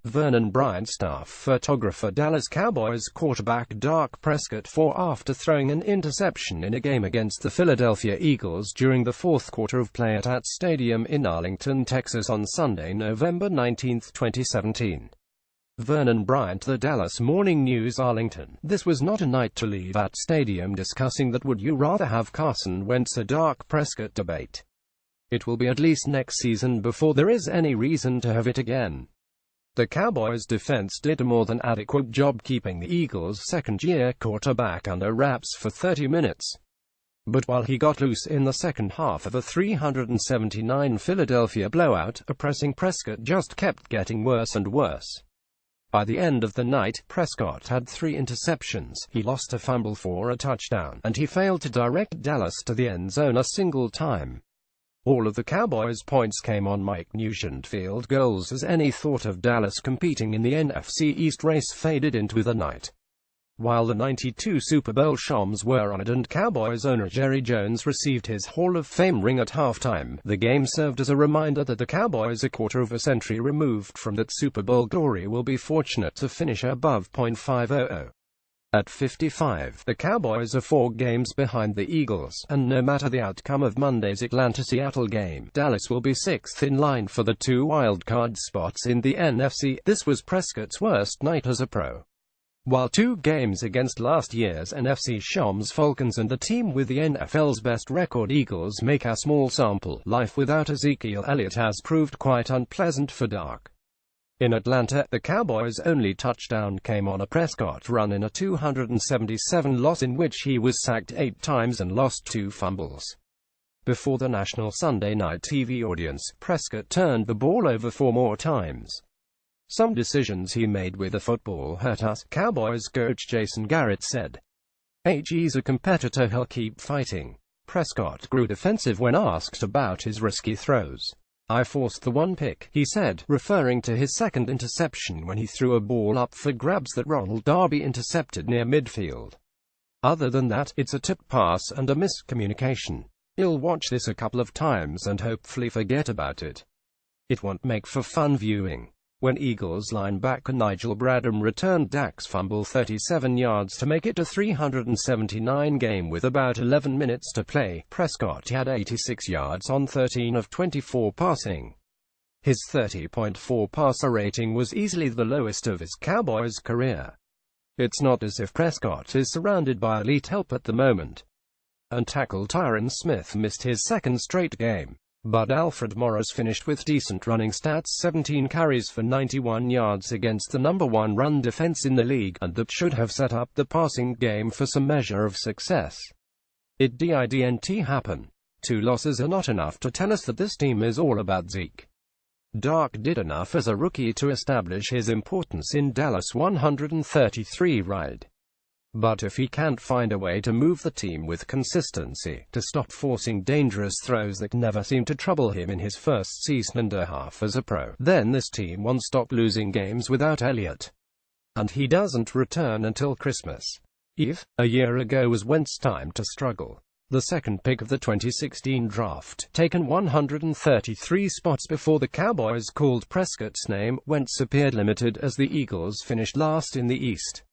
Vernon Bryant staff photographer Dallas Cowboys quarterback Dak Prescott for after throwing an interception in a game against the Philadelphia Eagles during the fourth quarter of play at Stadium in Arlington, Texas on Sunday, November 19, 2017. Vernon Bryant, The Dallas Morning News, Arlington. This was not a night to leave at Stadium discussing that would you rather have Carson Wentz or Dak Prescott debate. It will be at least next season before there is any reason to have it again. The Cowboys' defense did a more than adequate job keeping the Eagles' second-year quarterback under wraps for 30 minutes. But while he got loose in the second half of a 379 Philadelphia blowout, pressing Prescott just kept getting worse and worse. By the end of the night, Prescott had 3 interceptions, he lost a fumble for a touchdown, and he failed to direct Dallas to the end zone a single time. All of the Cowboys' points came on Mike Nugent field goals as any thought of Dallas competing in the NFC East race faded into the night. While the '92 Super Bowl shams were honored and Cowboys owner Jerry Jones received his Hall of Fame ring at halftime, the game served as a reminder that the Cowboys, a quarter of a century removed from that Super Bowl glory, will be fortunate to finish above .500. At 55, the Cowboys are 4 games behind the Eagles, and no matter the outcome of Monday's Atlanta-Seattle game, Dallas will be 6th in line for the 2 wildcard spots in the NFC. This was Prescott's worst night as a pro. While 2 games against last year's NFC shams Falcons and the team with the NFL's best record Eagles make a small sample, life without Ezekiel Elliott has proved quite unpleasant for Dak. In Atlanta, the Cowboys' only touchdown came on a Prescott run in a 277 loss in which he was sacked 8 times and lost 2 fumbles. Before the national Sunday night TV audience, Prescott turned the ball over 4 more times. Some decisions he made with the football hurt us, Cowboys coach Jason Garrett said. He's a competitor, he'll keep fighting. Prescott grew defensive when asked about his risky throws. I forced the 1 pick, he said, referring to his second interception when he threw a ball up for grabs that Ronald Darby intercepted near midfield. Other than that, it's a tip pass and a miscommunication. He'll watch this a couple of times and hopefully forget about it. It won't make for fun viewing. When Eagles linebacker Nigel Bradham returned Dak's fumble 37 yards to make it a 379 game with about 11 minutes to play, Prescott had 86 yards on 13 of 24 passing. His 30.4 passer rating was easily the lowest of his Cowboys career. It's not as if Prescott is surrounded by elite help at the moment. And tackle Tyron Smith missed his second straight game. But Alfred Morris finished with decent running stats, 17 carries for 91 yards against the number 1 run defense in the league, and that should have set up the passing game for some measure of success. It didn't happen. 2 losses are not enough to tell us that this team is all about Zeke. Dak did enough as a rookie to establish his importance in Dallas' 133 ride. But if he can't find a way to move the team with consistency, to stop forcing dangerous throws that never seem to trouble him in his first season and a half as a pro, then this team won't stop losing games without Elliott. And he doesn't return until Christmas Eve. A year ago was Wentz's time to struggle. The second pick of the 2016 draft, taken 133 spots before the Cowboys called Prescott's name, Wentz appeared limited as the Eagles finished last in the East.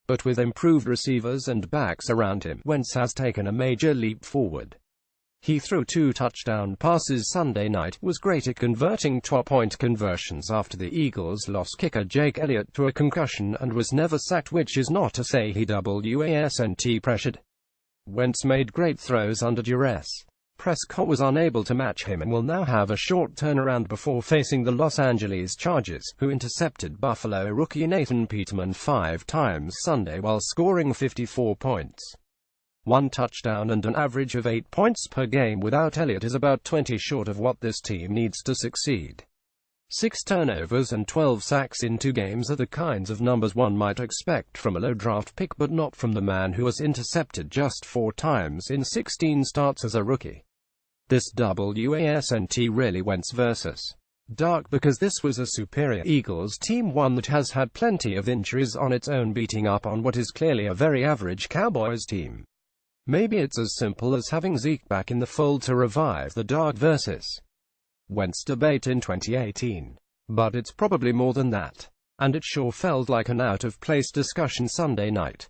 But with improved receivers and backs around him, Wentz has taken a major leap forward. He threw 2 touchdown passes Sunday night, was great at converting 2-point conversions after the Eagles lost kicker Jake Elliott to a concussion, and was never sacked, which is not to say he wasn't pressured. Wentz made great throws under duress. Prescott was unable to match him and will now have a short turnaround before facing the Los Angeles Chargers, who intercepted Buffalo rookie Nathan Peterman 5 times Sunday while scoring 54 points. 1 touchdown and an average of 8 points per game without Elliott is about 20 short of what this team needs to succeed. 6 turnovers and 12 sacks in 2 games are the kinds of numbers one might expect from a low draft pick, but not from the man who was intercepted just 4 times in 16 starts as a rookie. This wasn't really Wentz versus Dak, because this was a superior Eagles team, one that has had plenty of injuries on its own, beating up on what is clearly a very average Cowboys team. Maybe it's as simple as having Zeke back in the fold to revive the Dak versus Wentz debate in 2018. But it's probably more than that. and it sure felt like an out-of-place discussion Sunday night.